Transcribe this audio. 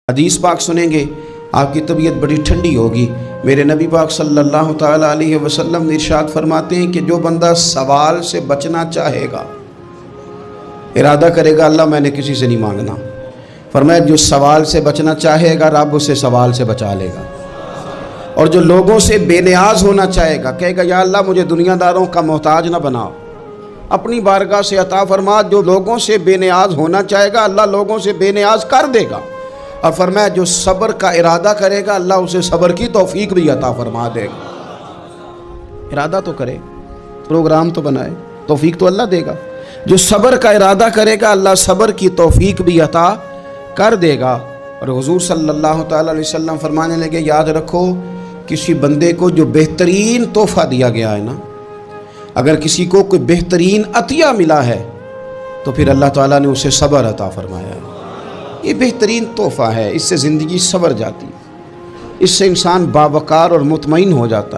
حدیث پاک سنیں گے آپ کی طبیعت بڑی ٹھنڈی ہوگی۔ میرے نبی پاک صلی اللہ تعالیٰ علیہ وسلم ارشاد فرماتے ہیں کہ جو بندہ سوال سے بچنا چاہے گا، ارادہ کرے گا اللہ میں نے کسی سے نہیں مانگنا، فرمایا جو سوال سے بچنا چاہے گا رب اسے سوال سے بچا لے گا، اور جو لوگوں سے بے نیاز ہونا چاہے گا کہے گا یا اللہ مجھے دنیا داروں کا محتاج نہ بناؤ، اپنی بارگاہ سے عطا فرما۔ جو لوگوں سے بے نیاز ہونا چاہے گا اللہ لوگوں سے بے نیاز کر دے گا، اور فرمایا جو صبر کا ارادہ کرے گا اللہ اسے صبر کی توفیق بھی عطا فرما دے گا۔ ارادہ تو کرے، پروگرام تو بنائے، توفیق تو اللہ دے گا۔ جو صبر کا ارادہ کرے گا اللہ صبر کی توفیق بھی عطا کر دے گا۔ اور حضور صلی اللہ تعالیٰ علیہ وسلم فرمانے لگے یاد رکھو کسی بندے کو جو بہترین تحفہ دیا گیا ہے نا، اگر کسی کو کوئی بہترین عطیہ ملا ہے تو پھر اللہ تعالیٰ نے اسے صبر عطا فرمایا ہے۔ یہ بہترین تحفہ ہے، اس سے زندگی سنور جاتی، اس سے انسان باوقار اور مطمئن ہو جاتا ہے۔